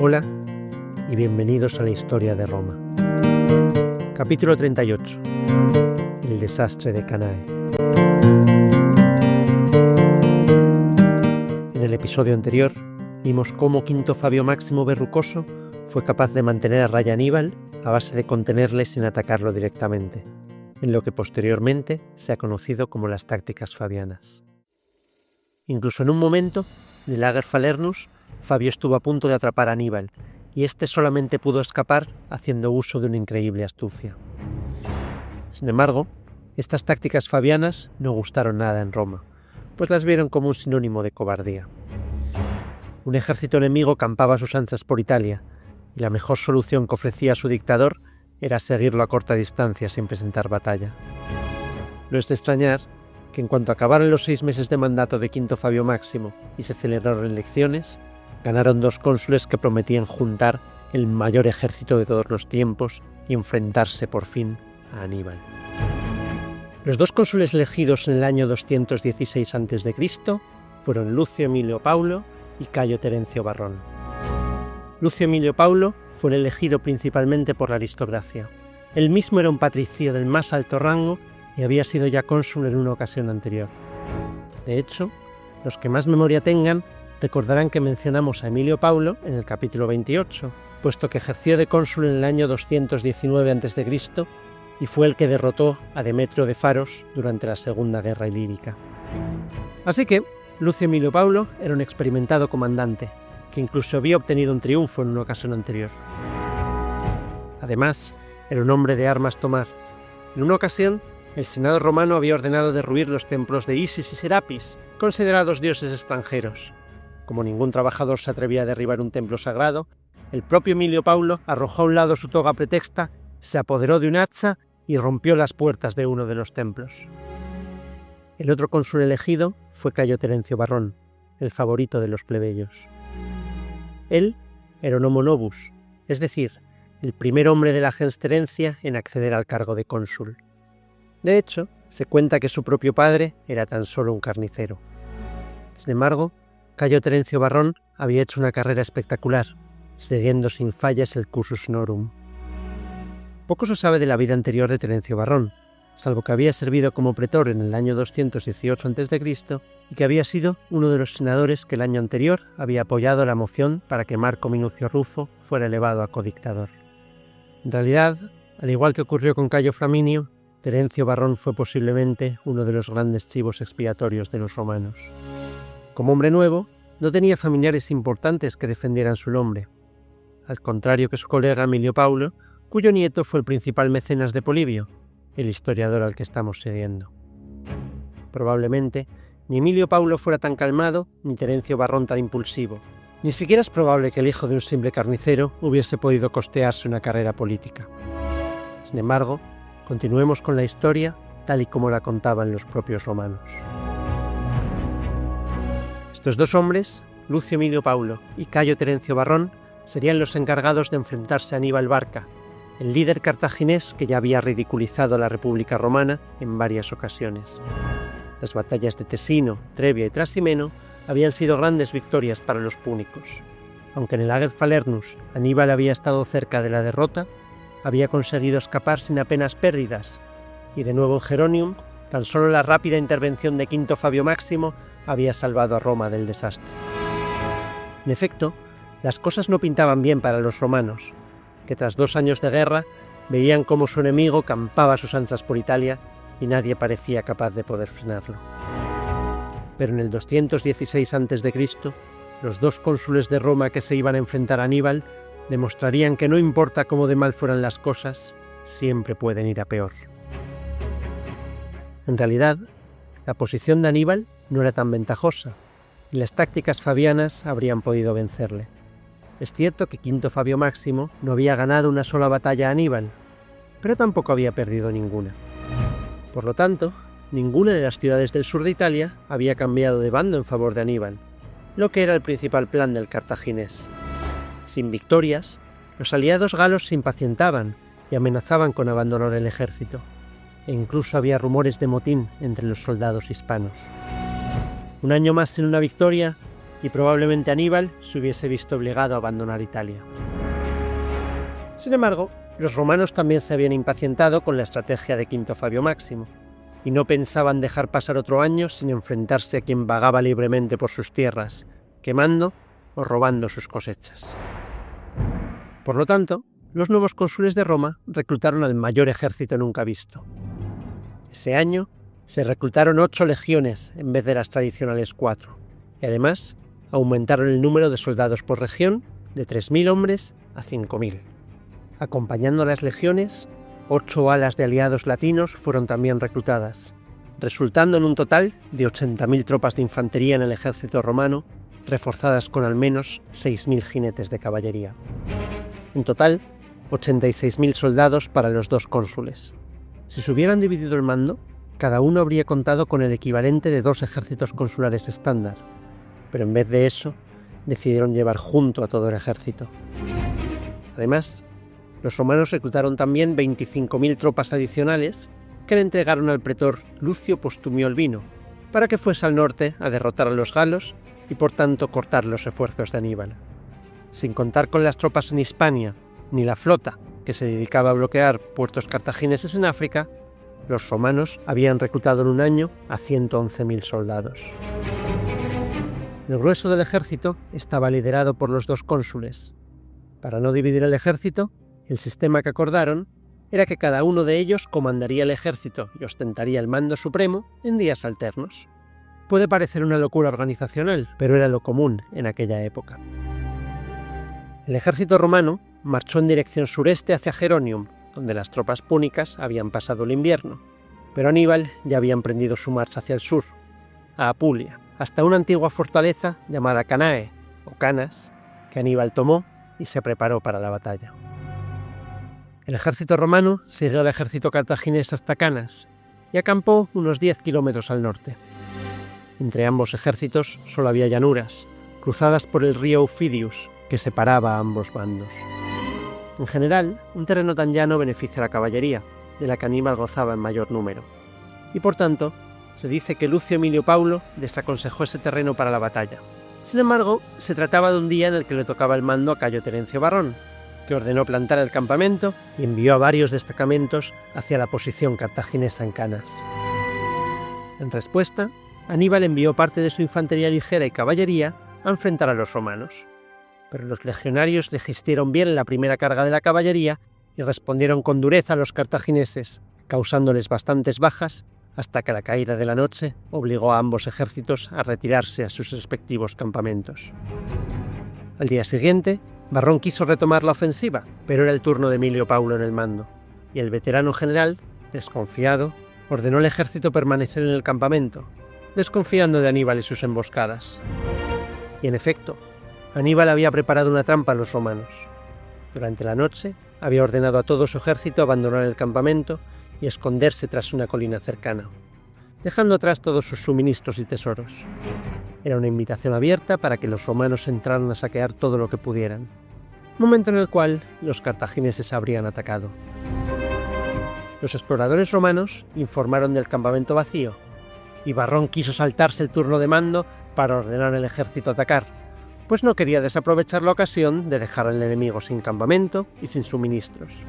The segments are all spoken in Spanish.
Hola y bienvenidos a la historia de Roma. Capítulo 38. El desastre de Cannae. En el episodio anterior vimos cómo Quinto Fabio Máximo Verrucoso fue capaz de mantener a raya a Aníbal a base de contenerle sin atacarlo directamente, en lo que posteriormente se ha conocido como las tácticas fabianas. Incluso en un momento, en el Ager Falernus, Fabio estuvo a punto de atrapar a Aníbal, y éste solamente pudo escapar haciendo uso de una increíble astucia. Sin embargo, estas tácticas fabianas no gustaron nada en Roma, pues las vieron como un sinónimo de cobardía. Un ejército enemigo campaba a sus anchas por Italia, y la mejor solución que ofrecía su dictador era seguirlo a corta distancia sin presentar batalla. No es de extrañar que en cuanto acabaron los 6 meses de mandato de Quinto Fabio Máximo y se celebraron elecciones, ganaron 2 cónsules que prometían juntar el mayor ejército de todos los tiempos y enfrentarse por fin a Aníbal. Los 2 cónsules elegidos en el año 216 a.C. fueron Lucio Emilio Paulo y Cayo Terencio Varrón. Lucio Emilio Paulo fue elegido principalmente por la aristocracia. Él mismo era un patricio del más alto rango y había sido ya cónsul en una ocasión anterior. De hecho, los que más memoria tengan recordarán que mencionamos a Emilio Paulo en el capítulo 28, puesto que ejerció de cónsul en el año 219 a.C. y fue el que derrotó a Demetrio de Faros durante la Segunda Guerra Ilírica. Así que Lucio Emilio Paulo era un experimentado comandante, que incluso había obtenido un triunfo en una ocasión anterior. Además, era un hombre de armas tomar. En una ocasión, el Senado romano había ordenado derruir los templos de Isis y Serapis, considerados dioses extranjeros. Como ningún trabajador se atrevía a derribar un templo sagrado, el propio Emilio Paulo arrojó a un lado su toga pretexta, se apoderó de un hacha y rompió las puertas de uno de los templos. El otro cónsul elegido fue Cayo Terencio Varrón, el favorito de los plebeyos. Él era un homo novus, es decir, el primer hombre de la gens Terencia en acceder al cargo de cónsul. De hecho, se cuenta que su propio padre era tan solo un carnicero. Sin embargo, Cayo Terencio Varrón había hecho una carrera espectacular, siguiendo sin fallas el cursus honorum. Poco se sabe de la vida anterior de Terencio Varrón, salvo que había servido como pretor en el año 218 a.C. y que había sido uno de los senadores que el año anterior había apoyado la moción para que Marco Minucio Rufo fuera elevado a codictador. En realidad, al igual que ocurrió con Cayo Flaminio, Terencio Varrón fue posiblemente uno de los grandes chivos expiatorios de los romanos. Como hombre nuevo, no tenía familiares importantes que defendieran su nombre, al contrario que su colega Emilio Paulo, cuyo nieto fue el principal mecenas de Polibio, el historiador al que estamos siguiendo. Probablemente, ni Emilio Paulo fuera tan calmado, ni Terencio Varrón tan impulsivo. Ni siquiera es probable que el hijo de un simple carnicero hubiese podido costearse una carrera política. Sin embargo, continuemos con la historia tal y como la contaban los propios romanos. Estos 2 hombres, Lucio Emilio Paulo y Cayo Terencio Varrón, serían los encargados de enfrentarse a Aníbal Barca, el líder cartaginés que ya había ridiculizado a la República Romana en varias ocasiones. Las batallas de Tesino, Trebia y Trasimeno habían sido grandes victorias para los púnicos. Aunque en el Ager Falernus Aníbal había estado cerca de la derrota, había conseguido escapar sin apenas pérdidas, y de nuevo en Geronium, tan solo la rápida intervención de Quinto Fabio Máximo había salvado a Roma del desastre. En efecto, las cosas no pintaban bien para los romanos, que tras 2 años de guerra veían cómo su enemigo campaba a sus anchas por Italia y nadie parecía capaz de poder frenarlo. Pero en el 216 a.C., los 2 cónsules de Roma que se iban a enfrentar a Aníbal demostrarían que no importa cómo de mal fueran las cosas, siempre pueden ir a peor. En realidad, la posición de Aníbal no era tan ventajosa, y las tácticas fabianas habrían podido vencerle. Es cierto que Quinto Fabio Máximo no había ganado una sola batalla a Aníbal, pero tampoco había perdido ninguna. Por lo tanto, ninguna de las ciudades del sur de Italia había cambiado de bando en favor de Aníbal, lo que era el principal plan del cartaginés. Sin victorias, los aliados galos se impacientaban y amenazaban con abandonar el ejército, e incluso había rumores de motín entre los soldados hispanos. Un año más sin una victoria y probablemente Aníbal se hubiese visto obligado a abandonar Italia. Sin embargo, los romanos también se habían impacientado con la estrategia de Quinto Fabio Máximo, y no pensaban dejar pasar otro año sin enfrentarse a quien vagaba libremente por sus tierras, quemando o robando sus cosechas. Por lo tanto, los nuevos cónsules de Roma reclutaron al mayor ejército nunca visto. Ese año se reclutaron 8 legiones en vez de las tradicionales 4, y además aumentaron el número de soldados por región de 3.000 hombres a 5.000. Acompañando a las legiones, 8 alas de aliados latinos fueron también reclutadas, resultando en un total de 80.000 tropas de infantería en el ejército romano, reforzadas con al menos 6.000 jinetes de caballería. En total, 86.000 soldados para los 2 cónsules. Si se hubieran dividido el mando, cada uno habría contado con el equivalente de 2 ejércitos consulares estándar, pero en vez de eso, decidieron llevar junto a todo el ejército. Además, los romanos reclutaron también 25.000 tropas adicionales que le entregaron al pretor Lucio Postumio Albino, para que fuese al norte a derrotar a los galos y por tanto cortar los refuerzos de Aníbal. Sin contar con las tropas en Hispania, ni la flota, que se dedicaba a bloquear puertos cartagineses en África, los romanos habían reclutado en un año a 111.000 soldados. El grueso del ejército estaba liderado por los 2 cónsules. Para no dividir el ejército, el sistema que acordaron era que cada uno de ellos comandaría el ejército y ostentaría el mando supremo en días alternos. Puede parecer una locura organizacional, pero era lo común en aquella época. El ejército romano marchó en dirección sureste hacia Geronium, donde las tropas púnicas habían pasado el invierno, pero Aníbal ya había emprendido su marcha hacia el sur, a Apulia, hasta una antigua fortaleza llamada Canae, o Canas, que Aníbal tomó y se preparó para la batalla. El ejército romano siguió al ejército cartaginés hasta Canas y acampó unos 10 kilómetros al norte. Entre ambos ejércitos solo había llanuras, cruzadas por el río Aufidius, que separaba a ambos bandos. En general, un terreno tan llano beneficia a la caballería, de la que Aníbal gozaba en mayor número, y por tanto, se dice que Lucio Emilio Paulo desaconsejó ese terreno para la batalla. Sin embargo, se trataba de un día en el que le tocaba el mando a Cayo Terencio Varrón, que ordenó plantar el campamento y envió a varios destacamentos hacia la posición cartaginesa en Canas. En respuesta, Aníbal envió parte de su infantería ligera y caballería a enfrentar a los romanos, pero los legionarios resistieron bien la primera carga de la caballería y respondieron con dureza a los cartagineses, causándoles bastantes bajas, hasta que la caída de la noche obligó a ambos ejércitos a retirarse a sus respectivos campamentos. Al día siguiente, Varrón quiso retomar la ofensiva, pero era el turno de Emilio Paulo en el mando, y el veterano general, desconfiado, ordenó al ejército permanecer en el campamento, desconfiando de Aníbal y sus emboscadas. Y en efecto, Aníbal había preparado una trampa a los romanos. Durante la noche, había ordenado a todo su ejército abandonar el campamento y esconderse tras una colina cercana, dejando atrás todos sus suministros y tesoros. Era una invitación abierta para que los romanos entraran a saquear todo lo que pudieran, momento en el cual los cartagineses habrían atacado. Los exploradores romanos informaron del campamento vacío, y Varrón quiso saltarse el turno de mando para ordenar al ejército atacar, pues no quería desaprovechar la ocasión de dejar al enemigo sin campamento y sin suministros.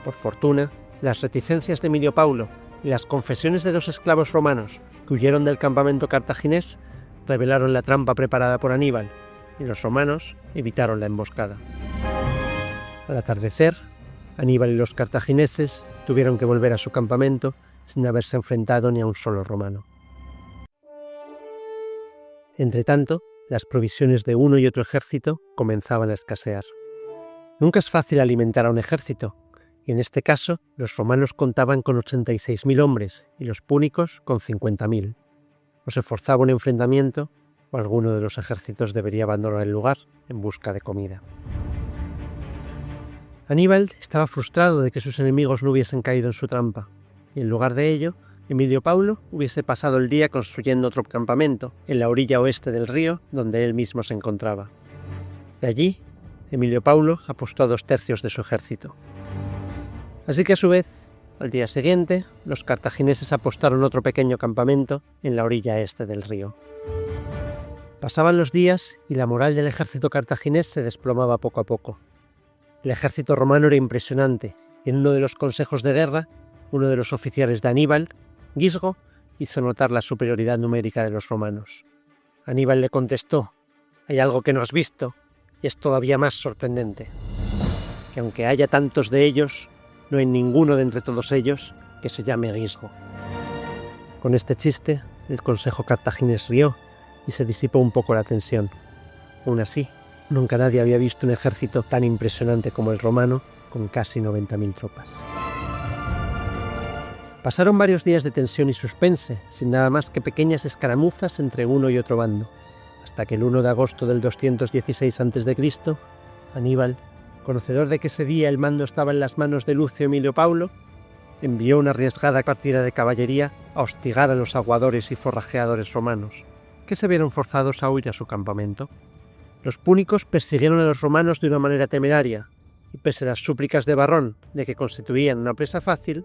Por fortuna, las reticencias de Emilio Paulo y las confesiones de 2 esclavos romanos que huyeron del campamento cartaginés revelaron la trampa preparada por Aníbal, y los romanos evitaron la emboscada. Al atardecer, Aníbal y los cartagineses tuvieron que volver a su campamento sin haberse enfrentado ni a un solo romano. Entretanto, las provisiones de uno y otro ejército comenzaban a escasear. Nunca es fácil alimentar a un ejército, y en este caso los romanos contaban con 86.000 hombres y los púnicos con 50.000. O se forzaba un enfrentamiento, o alguno de los ejércitos debería abandonar el lugar en busca de comida. Aníbal estaba frustrado de que sus enemigos no hubiesen caído en su trampa, y en lugar de ello, Emilio Paulo hubiese pasado el día construyendo otro campamento en la orilla oeste del río donde él mismo se encontraba. De allí, Emilio Paulo apostó a 2/3 de su ejército. Así que a su vez, al día siguiente, los cartagineses apostaron otro pequeño campamento en la orilla este del río. Pasaban los días y la moral del ejército cartaginés se desplomaba poco a poco. El ejército romano era impresionante y en uno de los consejos de guerra, uno de los oficiales de Aníbal, Gisgo, hizo notar la superioridad numérica de los romanos. Aníbal le contestó: «Hay algo que no has visto y es todavía más sorprendente, que aunque haya tantos de ellos, no hay ninguno de entre todos ellos que se llame Gisgo». Con este chiste, el consejo cartaginés rió y se disipó un poco la tensión. Aún así, nunca nadie había visto un ejército tan impresionante como el romano, con casi 90.000 tropas. Pasaron varios días de tensión y suspense, sin nada más que pequeñas escaramuzas entre uno y otro bando, hasta que el 1 de agosto del 216 a.C., Aníbal, conocedor de que ese día el mando estaba en las manos de Lucio Emilio Paulo, envió una arriesgada partida de caballería a hostigar a los aguadores y forrajeadores romanos, que se vieron forzados a huir a su campamento. Los púnicos persiguieron a los romanos de una manera temeraria, y pese a las súplicas de Varrón de que constituían una presa fácil,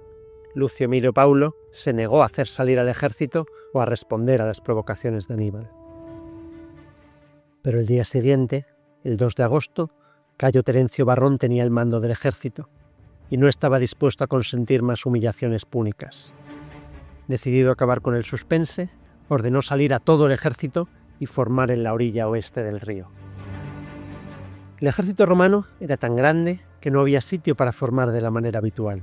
Lucio Emilio Paulo se negó a hacer salir al ejército o a responder a las provocaciones de Aníbal. Pero el día siguiente, el 2 de agosto, Cayo Terencio Varrón tenía el mando del ejército, y no estaba dispuesto a consentir más humillaciones púnicas. Decidido a acabar con el suspense, ordenó salir a todo el ejército y formar en la orilla oeste del río. El ejército romano era tan grande que no había sitio para formar de la manera habitual.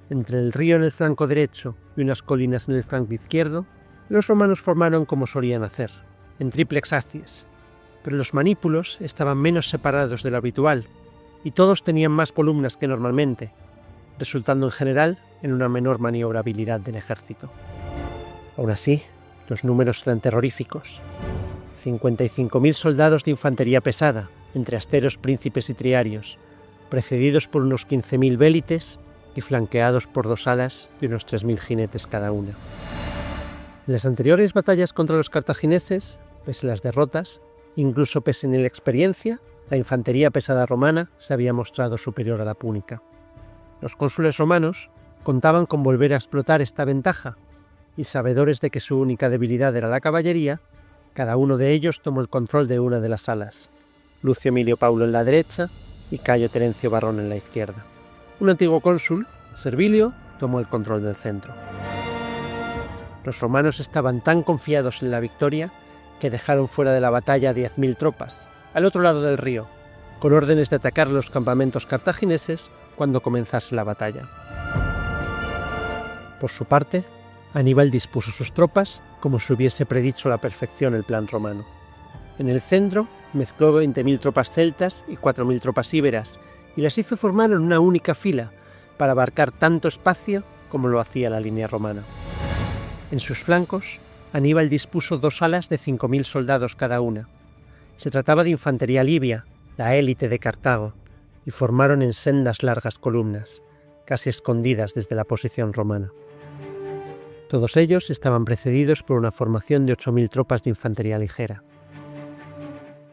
Entre el río en el flanco derecho y unas colinas en el flanco izquierdo, los romanos formaron como solían hacer, en triplex acies, pero los manípulos estaban menos separados de lo habitual y todos tenían más columnas que normalmente, resultando en general en una menor maniobrabilidad del ejército. Aún así, los números eran terroríficos. 55.000 soldados de infantería pesada, entre asteros, príncipes y triarios, precedidos por unos 15.000 vélites y flanqueados por 2 alas de unos 3.000 jinetes cada una. En las anteriores batallas contra los cartagineses, pese a las derrotas, incluso pese a la experiencia, la infantería pesada romana se había mostrado superior a la púnica. Los cónsules romanos contaban con volver a explotar esta ventaja, y sabedores de que su única debilidad era la caballería, cada uno de ellos tomó el control de una de las alas, Lucio Emilio Paulo en la derecha y Cayo Terencio Varrón en la izquierda. Un antiguo cónsul, Servilio, tomó el control del centro. Los romanos estaban tan confiados en la victoria que dejaron fuera de la batalla 10.000 tropas, al otro lado del río, con órdenes de atacar los campamentos cartagineses cuando comenzase la batalla. Por su parte, Aníbal dispuso sus tropas como si hubiese predicho a la perfección el plan romano. En el centro mezcló 20.000 tropas celtas y 4.000 tropas íberas y las hizo formar en una única fila para abarcar tanto espacio como lo hacía la línea romana. En sus flancos, Aníbal dispuso 2 alas de 5.000 soldados cada una. Se trataba de infantería libia, la élite de Cartago, y formaron en sendas largas columnas, casi escondidas desde la posición romana. Todos ellos estaban precedidos por una formación de 8.000 tropas de infantería ligera.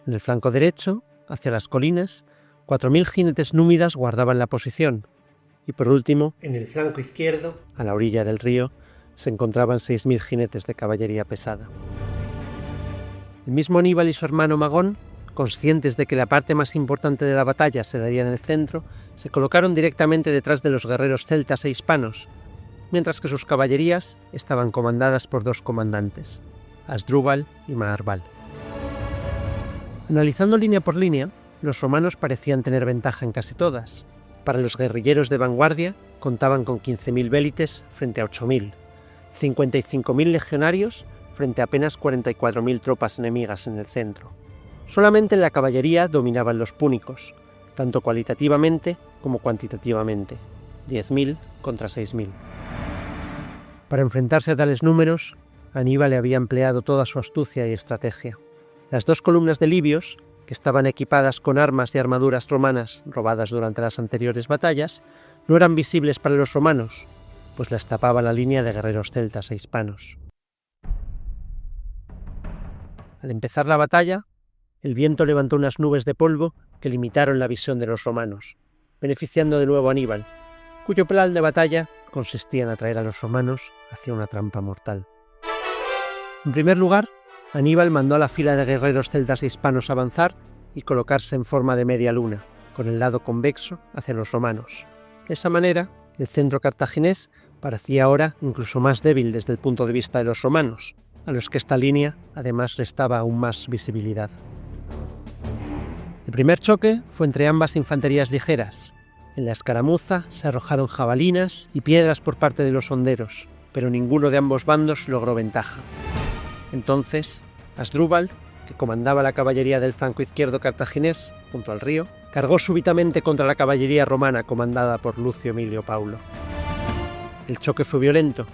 En el flanco derecho, hacia las colinas, 4.000 jinetes númidas guardaban la posición, y por último, en el flanco izquierdo, a la orilla del río, se encontraban 6.000 jinetes de caballería pesada. El mismo Aníbal y su hermano Magón, conscientes de que la parte más importante de la batalla se daría en el centro, se colocaron directamente detrás de los guerreros celtas e hispanos, mientras que sus caballerías estaban comandadas por 2 comandantes, Asdrúbal y Maarbal. Analizando línea por línea, los romanos parecían tener ventaja en casi todas. Para los guerrilleros de vanguardia, contaban con 15.000 vélites frente a 8.000, 55.000 legionarios frente a apenas 44.000 tropas enemigas en el centro. Solamente en la caballería dominaban los púnicos, tanto cualitativamente como cuantitativamente, 10.000 contra 6.000. Para enfrentarse a tales números, Aníbal le había empleado toda su astucia y estrategia. Las 2 columnas de libios, que estaban equipadas con armas y armaduras romanas robadas durante las anteriores batallas, no eran visibles para los romanos, pues las tapaba la línea de guerreros celtas e hispanos. Al empezar la batalla, el viento levantó unas nubes de polvo que limitaron la visión de los romanos, beneficiando de nuevo a Aníbal, cuyo plan de batalla consistía en atraer a los romanos hacia una trampa mortal. En primer lugar, Aníbal mandó a la fila de guerreros celtas e hispanos avanzar y colocarse en forma de media luna, con el lado convexo hacia los romanos. De esa manera, el centro cartaginés parecía ahora incluso más débil desde el punto de vista de los romanos, a los que esta línea además restaba aún más visibilidad. El primer choque fue entre ambas infanterías ligeras. En la escaramuza se arrojaron jabalinas y piedras por parte de los honderos, pero ninguno de ambos bandos logró ventaja. Entonces, Asdrúbal, que comandaba la caballería del flanco izquierdo cartaginés, junto al río, cargó súbitamente contra la caballería romana comandada por Lucio Emilio Paulo. El choque fue violento,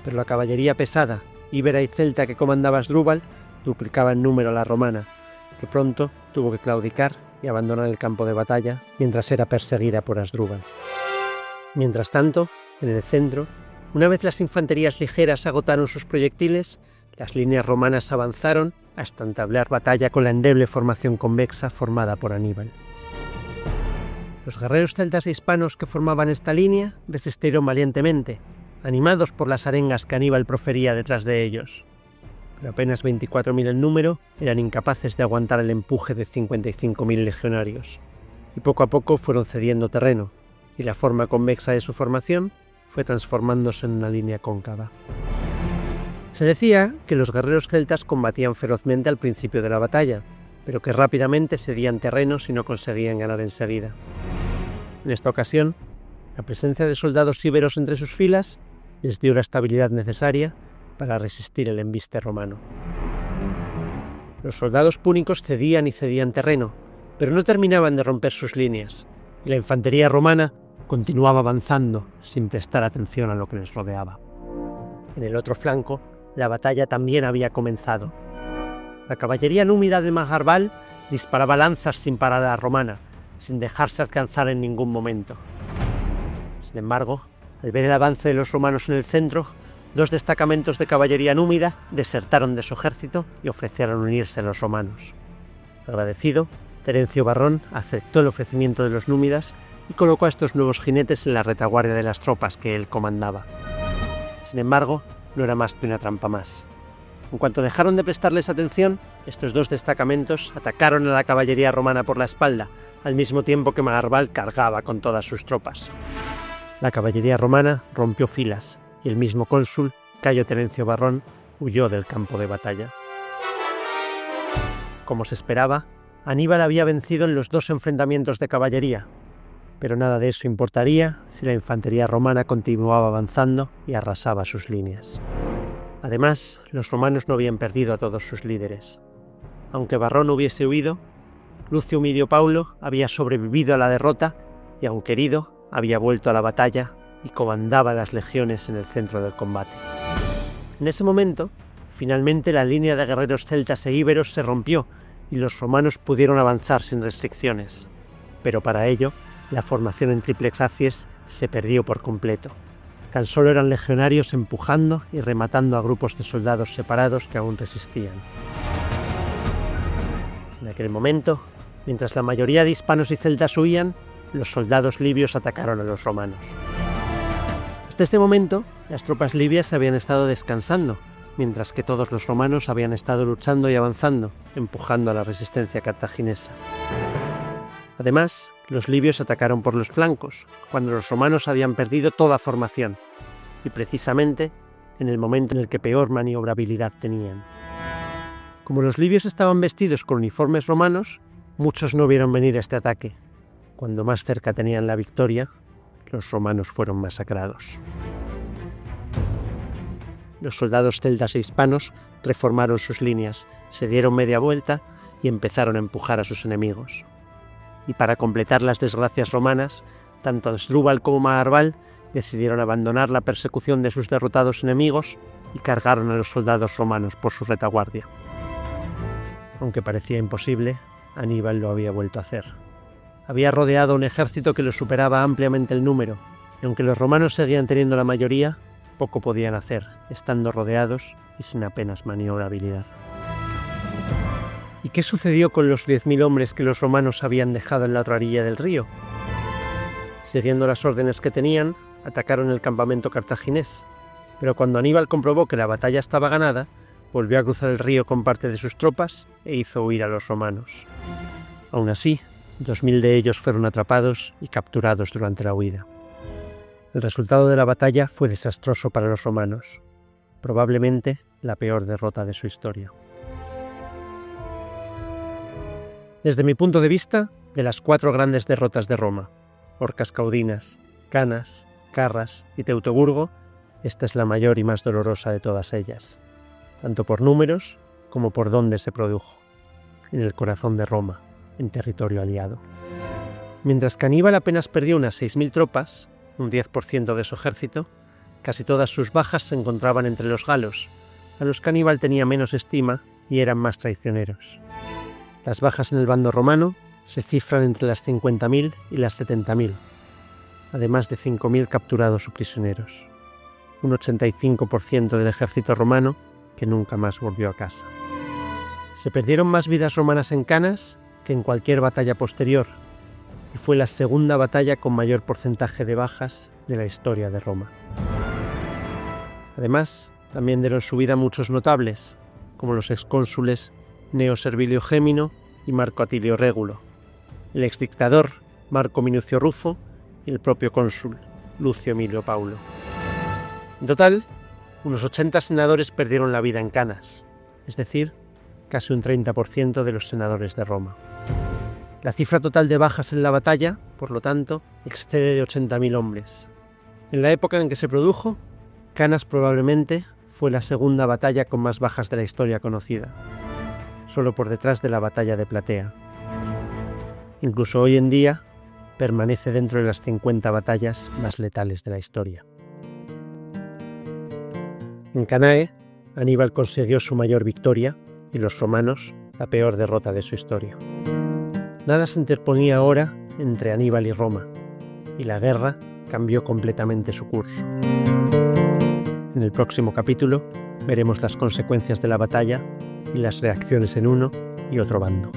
pero la caballería pesada, íbera y celta que comandaba Asdrúbal duplicaba en número a la romana, que pronto tuvo que claudicar y abandonar el campo de batalla mientras era perseguida por Asdrúbal. Mientras tanto, en el centro, una vez las infanterías ligeras agotaron sus proyectiles, las líneas romanas avanzaron hasta entablar batalla con la endeble formación convexa formada por Aníbal. Los guerreros celtas e hispanos que formaban esta línea desistieron valientemente, animados por las arengas que Aníbal profería detrás de ellos. Pero apenas 24.000 en número eran incapaces de aguantar el empuje de 55.000 legionarios, y poco a poco fueron cediendo terreno, y la forma convexa de su formación fue transformándose en una línea cóncava. Se decía que los guerreros celtas combatían ferozmente al principio de la batalla, pero que rápidamente cedían terreno si no conseguían ganar enseguida. En esta ocasión, la presencia de soldados íberos entre sus filas les dio la estabilidad necesaria para resistir el embiste romano. Los soldados púnicos cedían y cedían terreno, pero no terminaban de romper sus líneas, y la infantería romana continuaba avanzando sin prestar atención a lo que les rodeaba. En el otro flanco, la batalla también había comenzado. La caballería númida de Magarbal disparaba lanzas sin parar a la romana, sin dejarse alcanzar en ningún momento. Sin embargo, al ver el avance de los romanos en el centro, 2 destacamentos de caballería númida desertaron de su ejército y ofrecieron unirse a los romanos. Agradecido, Terencio Varrón aceptó el ofrecimiento de los númidas y colocó a estos nuevos jinetes en la retaguardia de las tropas que él comandaba. Sin embargo, no era más que una trampa más. En cuanto dejaron de prestarles atención, estos 2 destacamentos atacaron a la caballería romana por la espalda, al mismo tiempo que Magarbal cargaba con todas sus tropas. La caballería romana rompió filas, y el mismo cónsul, Cayo Terencio Varrón, huyó del campo de batalla. Como se esperaba, Aníbal había vencido en los 2 enfrentamientos de caballería, pero nada de eso importaría si la infantería romana continuaba avanzando y arrasaba sus líneas. Además, los romanos no habían perdido a todos sus líderes. Aunque Varrón hubiese huido, Lucio Emilio Paulo había sobrevivido a la derrota y, aunque herido, había vuelto a la batalla y comandaba las legiones en el centro del combate. En ese momento, finalmente la línea de guerreros celtas e íberos se rompió y los romanos pudieron avanzar sin restricciones. Pero para ello, la formación en triplex acies se perdió por completo. Tan solo eran legionarios empujando y rematando a grupos de soldados separados que aún resistían. En aquel momento, mientras la mayoría de hispanos y celtas huían, los soldados libios atacaron a los romanos. Hasta este momento, las tropas libias habían estado descansando, mientras que todos los romanos habían estado luchando y avanzando, empujando a la resistencia cartaginesa. Además, los libios atacaron por los flancos, cuando los romanos habían perdido toda formación, y precisamente en el momento en el que peor maniobrabilidad tenían. Como los libios estaban vestidos con uniformes romanos, muchos no vieron venir este ataque. Cuando más cerca tenían la victoria, los romanos fueron masacrados. Los soldados celtas e hispanos reformaron sus líneas, se dieron media vuelta y empezaron a empujar a sus enemigos. Y para completar las desgracias romanas, tanto Asdrúbal como Magarbal decidieron abandonar la persecución de sus derrotados enemigos y cargaron a los soldados romanos por su retaguardia. Aunque parecía imposible, Aníbal lo había vuelto a hacer. Había rodeado un ejército que lo superaba ampliamente el número, y aunque los romanos seguían teniendo la mayoría, poco podían hacer, estando rodeados y sin apenas maniobrabilidad. ¿Y qué sucedió con los 10.000 hombres que los romanos habían dejado en la otra orilla del río? Siguiendo las órdenes que tenían, atacaron el campamento cartaginés, pero cuando Aníbal comprobó que la batalla estaba ganada, volvió a cruzar el río con parte de sus tropas e hizo huir a los romanos. Aún así, 2000 de ellos fueron atrapados y capturados durante la huida. El resultado de la batalla fue desastroso para los romanos, probablemente la peor derrota de su historia. Desde mi punto de vista, de las 4 grandes derrotas de Roma, Orcas Caudinas, Canas, Carras y Teutoburgo, esta es la mayor y más dolorosa de todas ellas, tanto por números como por dónde se produjo, en el corazón de Roma, en territorio aliado. Mientras que Aníbal apenas perdió unas 6.000 tropas, un 10% de su ejército, casi todas sus bajas se encontraban entre los galos, a los que Aníbal tenía menos estima y eran más traicioneros. Las bajas en el bando romano se cifran entre las 50.000 y las 70.000, además de 5.000 capturados o prisioneros, un 85% del ejército romano que nunca más volvió a casa. Se perdieron más vidas romanas en Canas que en cualquier batalla posterior, y fue la segunda batalla con mayor porcentaje de bajas de la historia de Roma. Además, también dieron su vida muchos notables, como los excónsules Gneo Servilio Gémino y Marco Atilio Régulo, el exdictador Marco Minucio Rufo y el propio cónsul Lucio Emilio Paulo. En total, unos 80 senadores perdieron la vida en Canas, es decir, casi un 30% de los senadores de Roma. La cifra total de bajas en la batalla, por lo tanto, excede de 80.000 hombres. En la época en que se produjo, Canas probablemente fue la segunda batalla con más bajas de la historia conocida, solo por detrás de la batalla de Platea. Incluso hoy en día, permanece dentro de las 50 batallas más letales de la historia. En Canae, Aníbal consiguió su mayor victoria y los romanos la peor derrota de su historia. Nada se interponía ahora entre Aníbal y Roma, y la guerra cambió completamente su curso. En el próximo capítulo veremos las consecuencias de la batalla y las reacciones en uno y otro bando.